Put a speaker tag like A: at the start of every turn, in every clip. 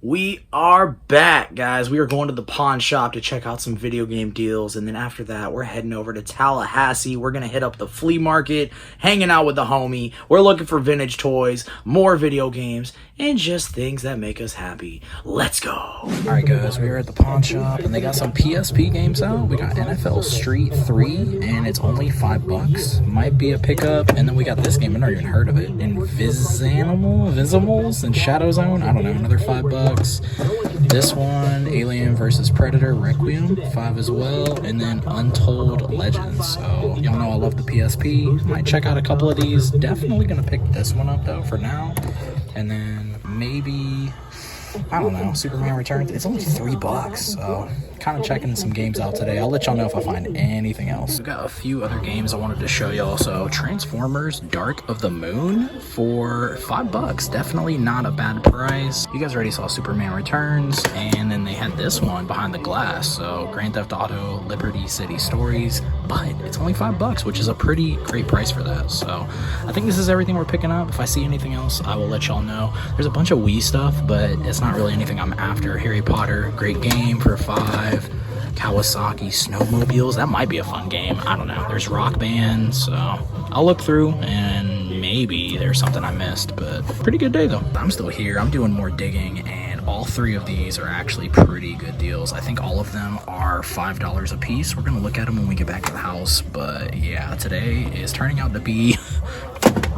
A: We are back, guys. We are going to the pawn shop to check out some video game deals, and then after that, we're heading over to Tallahassee. We're going to hit up the flea market, hanging out with the homie. We're looking for vintage toys, more video games, and just things that make us happy. Let's go. All right, guys, we're at the pawn shop, and they got some PSP games out. We got NFL Street 3, and it's only $5. Might be a pickup. And then we got this game. I've never even heard of it. Invisimals and Shadow Zone. I don't know, another $5. This one, Alien vs. Predator Requiem, 5 as well, and then Untold Legends. So y'all know I love the PSP. Might check out a couple of these. Definitely gonna pick this one up though for now, and then maybe, I don't know, Superman Returns. It's only $3, so kind of checking some games out today. I'll let y'all know if I find anything else. We've got a few other games I wanted to show y'all. So Transformers Dark of the Moon for $5. Definitely not a bad price. You guys already saw Superman Returns, and then they had this one Behind the Glass. So Grand Theft Auto Liberty City Stories, but it's only $5, which is a pretty great price for that. So I think this is everything we're picking up. If I see anything else, I will let y'all know. There's a bunch of Wii stuff, but it's not really anything I'm after. Harry Potter, great game for $5. Kawasaki snowmobiles, that might be a fun game. I don't know. There's Rock Band, so I'll look through and maybe there's something I missed, but pretty good day though. I'm still here. I'm doing more digging, and all three of these are actually pretty good deals. I think all of them are $5 a piece. We're gonna look at them when we get back to the house, but yeah, today is turning out to be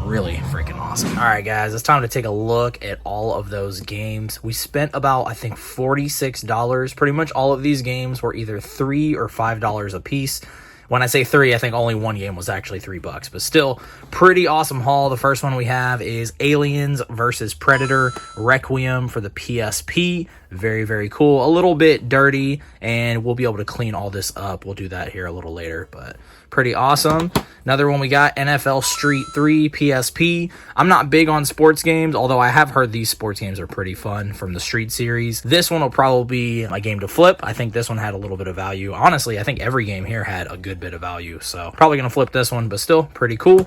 A: really freaking awesome. All right, guys, it's time to take a look at all of those games. We spent about, I think, $46. Pretty much all of these games were either $3 or $5 a piece. When I say 3, I think only one game was actually $3, but still pretty awesome haul. The first one we have is Aliens vs. Predator Requiem for the PSP. Very, very cool. A little bit dirty, and we'll be able to clean all this up. We'll do that here a little later, but pretty awesome. Another one we got, NFL Street 3 PSP. I'm not big on sports games, although I have heard these sports games are pretty fun from the Street series. This one will probably be my game to flip. I think this one had a little bit of value. Honestly, I think every game here had a good bit of value, so probably gonna flip this one, but still pretty cool.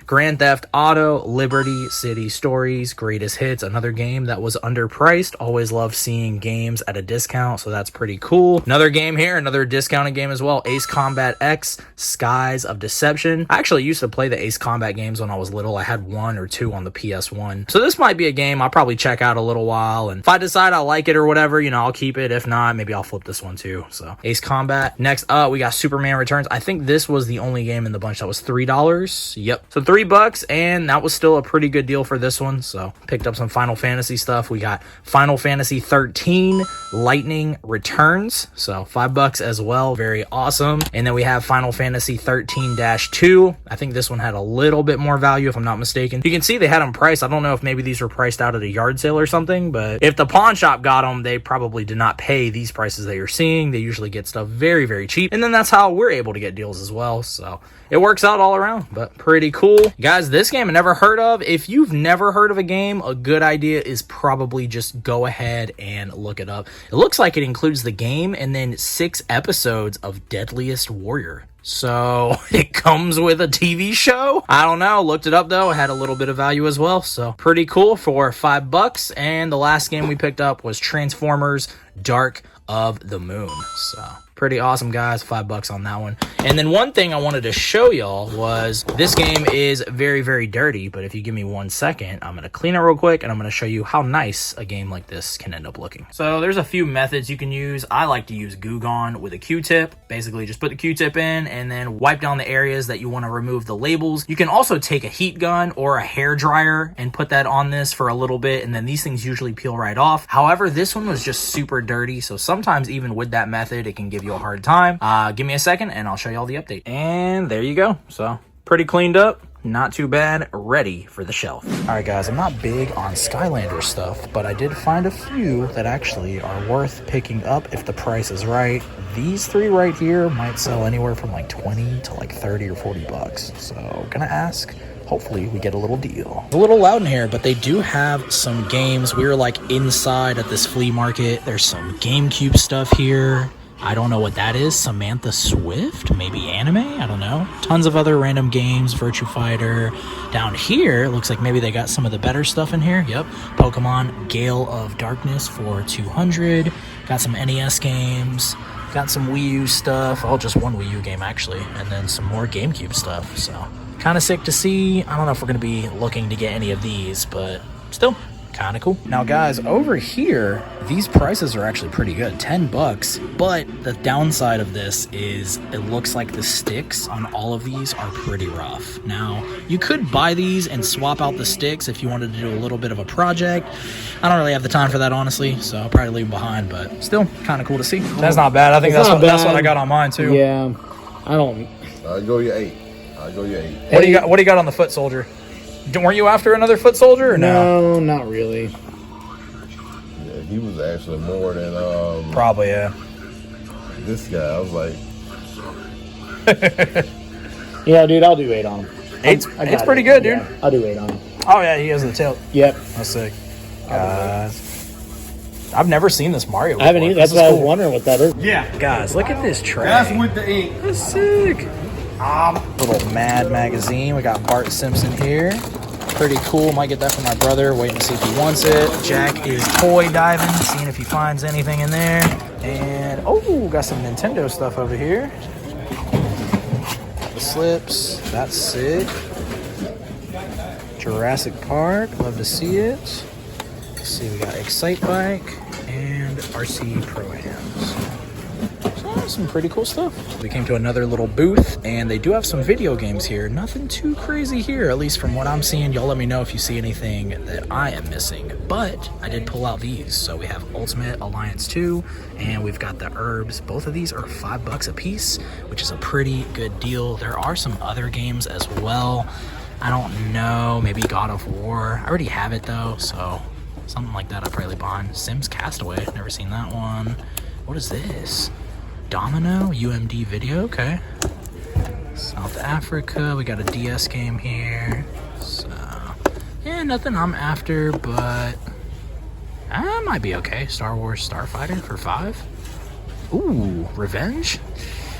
A: Grand Theft Auto Liberty City Stories Greatest Hits, another game that was underpriced. Always love seeing games at a discount, so that's pretty cool. Another game here, another discounted game as well, Ace Combat X Skies of Deception. I actually used to play the Ace Combat games when I was little. I had 1 or 2 on the PS1, so this might be a game I'll probably check out a little while, and if I decide I like it or whatever, you know, I'll keep it. If not, maybe I'll flip this one too. So Ace Combat. Next up, we got Superman Returns. I think this was the only game in the bunch that was $3. Yep, so $3, and that was still a pretty good deal for this one. So picked up some Final Fantasy stuff. We got Final Fantasy 13 Lightning Returns, so $5 as well. Very awesome. And then we have Final Fantasy 13-2. I think this one had a little bit more value, if I'm not mistaken. You can see they had them priced. I don't know if maybe these were priced out at a yard sale or something, but if the pawn shop got them, they probably did not pay these prices that you're seeing. They usually get stuff very, very cheap, and then that's how we're able to get deals as well. So it works out all around, but pretty cool. Guys, this game I never heard of. If you've never heard of a game, a good idea is probably just go ahead and look it up. It looks like it includes the game and then 6 episodes of Deadliest Warrior. So it comes with a TV show. I don't know. Looked it up though. It had a little bit of value as well. So pretty cool for $5. And the last game we picked up was Transformers Dark of the Moon. So pretty awesome, guys. $5 on that one. And then one thing I wanted to show y'all was this game is very, very dirty, but if you give me 1 second, I'm going to clean it real quick, and I'm going to show you how nice a game like this can end up looking. So there's a few methods you can use. I like to use Goo Gone with a Q-tip. Basically, just put the Q-tip in and then wipe down the areas that you want to remove the labels. You can also take a heat gun or a hair dryer and put that on this for a little bit, and then these things usually peel right off. However, this one was just super dirty, so sometimes even with that method, it can give you a hard time. Give me a second and I'll show you all the update. And there you go. So pretty cleaned up, not too bad, ready for the shelf. All right, guys, I'm not big on Skylanders stuff, but I did find a few that actually are worth picking up if the price is right. These 3 right here might sell anywhere from like 20 to like 30 or $40. So gonna ask. Hopefully we get a little deal. It's a little loud in here, but they do have some games. We were like inside at this flea market. There's some GameCube stuff here. I don't know what that is. Samantha Swift, maybe anime, I don't know. Tons of other random games, Virtua Fighter. Down here, looks like maybe they got some of the better stuff in here. Yep, Pokemon Gale of Darkness for 200. Got some NES games. Got some Wii U stuff. Oh, just one Wii U game actually, and then some more GameCube stuff. So kind of sick to see. I don't know if we're gonna be looking to get any of these, but still kind of cool. Now guys, over here, these prices are actually pretty good, 10 bucks. But the downside of this is it looks like the sticks on all of these are pretty rough. Now, you could buy these and swap out the sticks if you wanted to do a little bit of a project. I don't really have the time for that, honestly, so I'll probably leave them behind, but still kind of cool to see. That's not bad. I think that's what I got on mine too.
B: Yeah, I don't.
C: I'll go your 8. I'll go your 8.
A: What do you got on the foot soldier? Weren't you after another foot soldier or no?
B: No, not really.
C: Yeah, he was actually more than
A: Probably, yeah.
C: This guy. I was like,
B: yeah, dude, I'll do 8 on him.
A: It's pretty good, dude.
B: Yeah, I'll do 8 on him.
A: Oh yeah, he has the tail.
B: Yep.
A: That's sick. I've never seen this Mario before.
B: I haven't either. That's why I was wondering what that is.
D: Yeah.
A: Guys, look at this tray.
D: That's with the ink.
A: That's sick. Little Mad magazine. We got Bart Simpson here. Pretty cool. Might get that for my brother. Waiting to see if he wants it. Jack is toy diving, seeing if he finds anything in there. And oh, got some Nintendo stuff over here. The slips. That's sick. Jurassic Park. Love to see it. Let's see. We got Excite Bike and RC Pro-Ams. Some pretty cool stuff. We came to another little booth and they do have some video games here. Nothing too crazy here, at least from what I'm seeing. Y'all let me know if you see anything that I am missing. But I did pull out these. So we have Ultimate Alliance 2 and we've got the herbs. Both of these are $5 a piece, which is a pretty good deal. There are some other games as well. I don't know, maybe God of War. I already have it though, so something like that I'll probably buy. Sims Castaway, never seen that one. What is this? Domino UMD video, okay. South Africa, we got a DS game here. So, yeah, nothing I'm after, but that might be okay. Star Wars Starfighter for $5. Ooh, Revenge?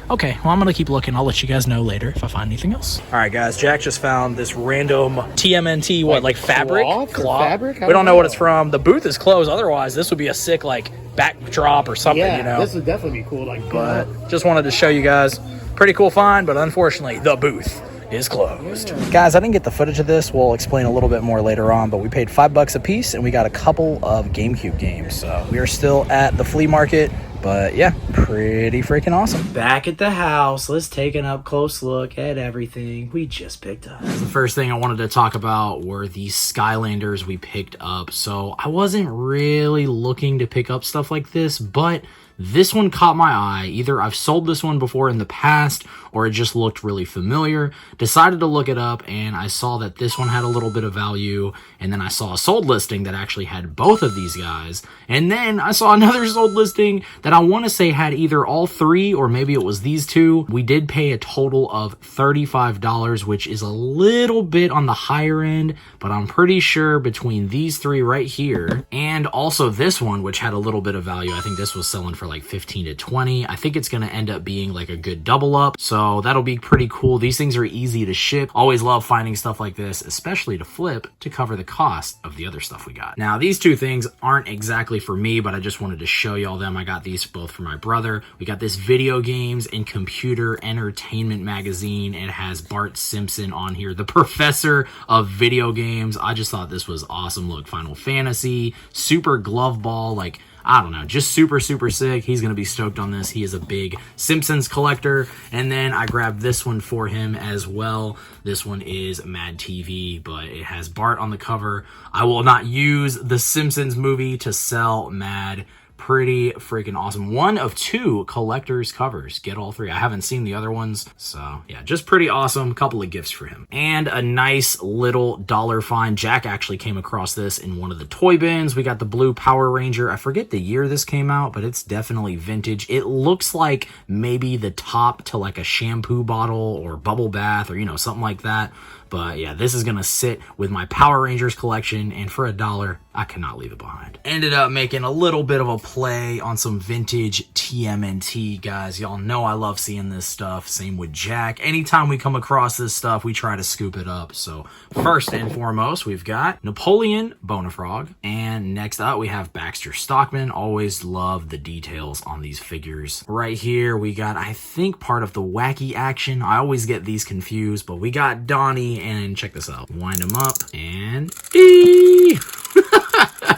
A: Okay, well, I'm gonna keep looking. I'll let you guys know later if I find anything else. All right, guys, Jack just found this random TMNT, like fabric?
B: Cloth? Fabric?
A: We don't know what it's from. The booth is closed. Otherwise, this would be a sick, like, backdrop or something,
B: Yeah,
A: you know?
B: this would definitely be cool. Like,
A: But just wanted to show you guys. Pretty cool find, but unfortunately, the booth is closed. Yeah. Guys, I didn't get the footage of this. We'll explain a little bit more later on, but we paid $5 a piece, and we got a couple of GameCube games. So we are still at the flea market. But yeah, pretty freaking awesome. Back at the house, let's take an up close look at everything we just picked up. The first thing I wanted to talk about were these Skylanders we picked up. So I wasn't really looking to pick up stuff like this, but this one caught my eye. Either I've sold this one before in the past or it just looked really familiar. Decided to look it up and I saw that this one had a little bit of value, and then I saw a sold listing that actually had both of these guys, and then I saw another sold listing that I want to say had either all three or maybe it was these two. We did pay a total of $35, which is a little bit on the higher end, but I'm pretty sure between these three right here and also this one, which had a little bit of value, I think this was selling for like 15 to 20. I think it's going to end up being like a good double up, so that'll be pretty cool. These things are easy to ship. Always love finding stuff like this, especially to flip to cover the cost of the other stuff we got. Now, these two things aren't exactly for me, but I just wanted to show y'all them. I got these both for my brother. We got this video games and computer entertainment magazine. It has Bart Simpson on here, the professor of video games. I just thought this was awesome. Look, Final Fantasy, Super Glove Ball, like, I don't know, just super, super sick. He's going to be stoked on this. He is a big Simpsons collector. And then I grabbed this one for him as well. This one is Mad TV, but it has Bart on the cover. I will not use the Simpsons movie to sell Mad. Pretty freaking awesome. One of two collector's covers. Get all three. I haven't seen the other ones. So yeah, just pretty awesome. Couple of gifts for him. And a nice little dollar find. Jack actually came across this in one of the toy bins. We got the blue Power Ranger. I forget the year this came out, but it's definitely vintage. It looks like maybe the top to like a shampoo bottle or bubble bath or, you know, something like that. But yeah, this is gonna sit with my Power Rangers collection, and for $1, I cannot leave it behind. Ended up making a little bit of a play on some vintage TMNT, guys. Y'all know I love seeing this stuff. Same with Jack. Anytime we come across this stuff, we try to scoop it up. So first and foremost, we've got Napoleon Bonafrog, and next up we have Baxter Stockman. Always love the details on these figures. Right here we got, I think, part of the wacky action. I always get these confused, but we got Donnie, and check this out. Wind him up, and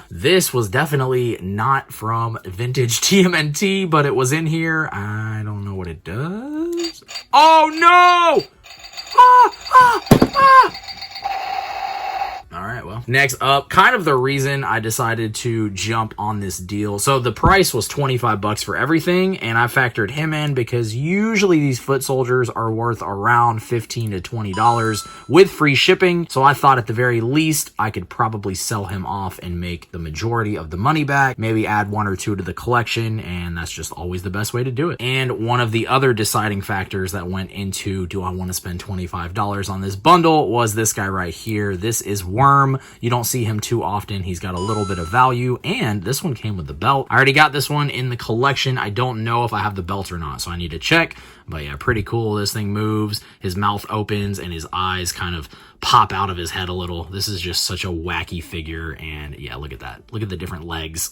A: this was definitely not from vintage TMNT, but it was in here. I don't know what it does. Oh no! All right, well, next up, kind of the reason I decided to jump on this deal. So the price was $25 for everything, and I factored him in because usually these foot soldiers are worth around $15 to $20 with free shipping. So I thought at the very least I could probably sell him off and make the majority of the money back, maybe add 1 or 2 to the collection, and that's just always the best way to do it. And one of the other deciding factors that went into, do I want to spend $25 on this bundle, was this guy right here. This is Worm. You don't see him too often. He's got a little bit of value, and this one came with the belt. I already got this one in the collection. I don't know if I have the belt or not, so I need to check. But yeah, pretty cool. This thing moves, his mouth opens, and his eyes kind of pop out of his head a little. This is just such a wacky figure, and yeah, look at that. Look at the different legs.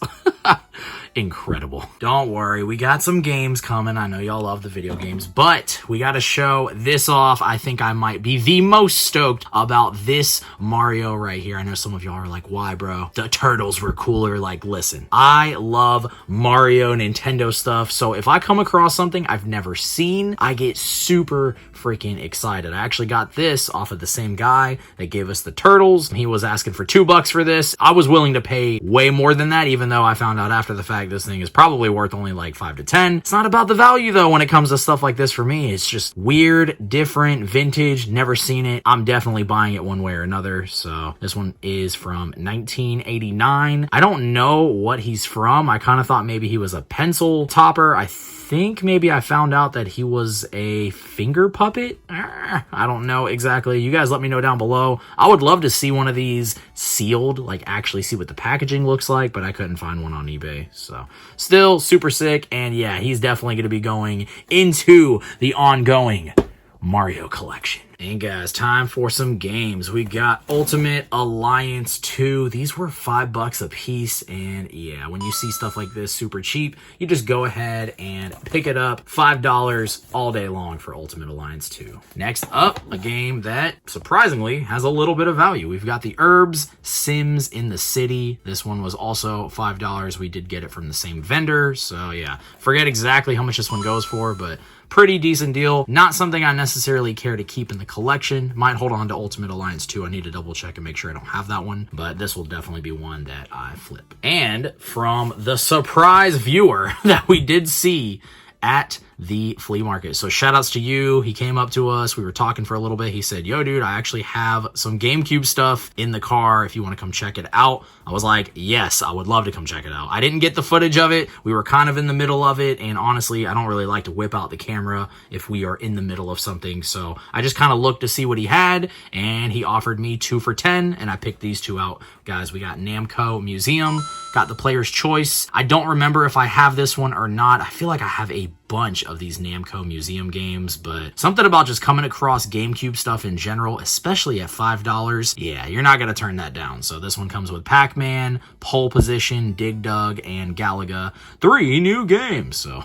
A: Incredible. Don't worry, we got some games coming. I know y'all love the video games, but we got to show this off. I think I might be the most stoked about this Mario right here. I know some of y'all are like, why, bro? The turtles were cooler. Like, listen, I love Mario Nintendo stuff, so if I come across something I've never seen, I get super freaking excited. I actually got this off of the same guy that gave us the turtles. He was asking for $2 for this. I was willing to pay way more than that, even though I found out after the fact this thing is probably worth only like 5 to 10. It's not about the value though when it comes to stuff like this for me. It's just weird, different, vintage, never seen it. I'm definitely buying it one way or another. So this one is from 1989. I don't know what he's from. I kind of thought maybe he was a pencil topper. I think maybe I found out that he was a finger puppet. I don't know exactly. You guys let me know down below. I would love to see one of these sealed, like actually see what the packaging looks like, but I couldn't find one on eBay. So still super sick. And yeah, he's definitely going to be going into the ongoing Mario collection. And guys, time for some games. We got Ultimate Alliance 2. These were $5 a piece, and yeah, when you see stuff like this super cheap, you just go ahead and pick it up. $5 all day long for Ultimate Alliance 2. Next up, a game that surprisingly has a little bit of value. We've got the Herbs Sims in the City. This one was also $5. We did get it from the same vendor, so yeah, forget exactly how much this one goes for, but pretty decent deal. Not something I necessarily care to keep in the collection. Might hold on to Ultimate Alliance 2. I need to double check and make sure I don't have that one, but this will definitely be one that I flip. And from the surprise viewer that we did see at the flea market. So shout outs to you. He came up to us. We were talking for a little bit. He said, yo, dude, I actually have some GameCube stuff in the car if you want to come check it out. I was like, yes, I would love to come check it out. I didn't get the footage of it. We were kind of in the middle of it. And honestly, I don't really like to whip out the camera if we are in the middle of something. So I just kind of looked to see what he had, and he offered me 2 for $10, and I picked these 2 out. Guys, we got Namco Museum, got the Player's Choice. I don't remember if I have this one or not. I feel like I have a bunch of these Namco Museum games, but something about just coming across GameCube stuff in general, especially at $5, yeah, you're not gonna turn that down. So this one comes with Pac-Man, Pole Position, Dig Dug, and Galaga. 3 new games, so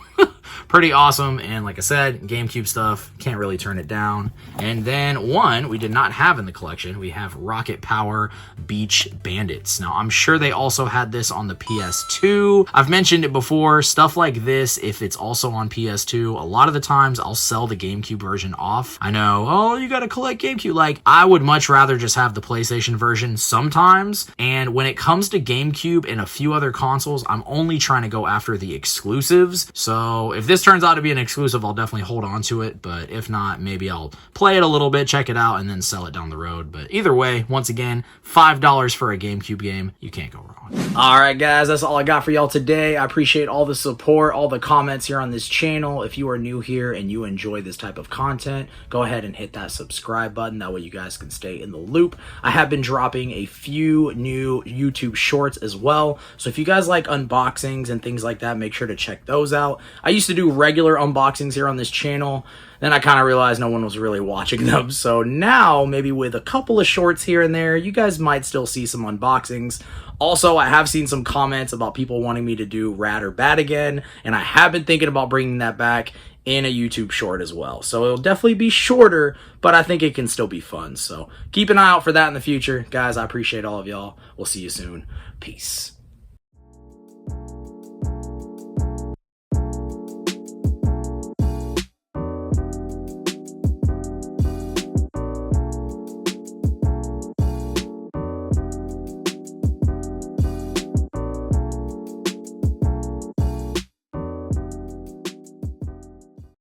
A: pretty awesome. And like I said, GameCube stuff, can't really turn it down. And then one we did not have in the collection, we have Rocket Power Beach Bandits. Now I'm sure they also had this on the PS2. I've mentioned it before, stuff like this, if it's also on PS2, a lot of the times I'll sell the GameCube version off. I know, oh, you gotta collect GameCube. Like, I would much rather just have the PlayStation version sometimes. And when it comes to GameCube and a few other consoles, I'm only trying to go after the exclusives. So if this turns out to be an exclusive, I'll definitely hold on to it. But if not, maybe I'll play it a little bit, check it out, and then sell it down the road. But either way, once again, $5 for a GameCube game. You can't go wrong. All right, guys, that's all I got for y'all today. I appreciate all the support, all the comments here on this channel. If you are new here and you enjoy this type of content, go ahead and hit that subscribe button. That way you guys can stay in the loop. I have been dropping a few new YouTube shorts as well. So if you guys like unboxings and things like that, make sure to check those out. I used to do regular unboxings here on this channel. Then I kind of realized no one was really watching them. So now, maybe with a couple of shorts here and there, you guys might still see some unboxings. Also, I have seen some comments about people wanting me to do Rad or Bad again, and I have been thinking about bringing that back in a YouTube short as well. So it'll definitely be shorter, but I think it can still be fun. So keep an eye out for that in the future. Guys, I appreciate all of y'all. We'll see you soon. Peace.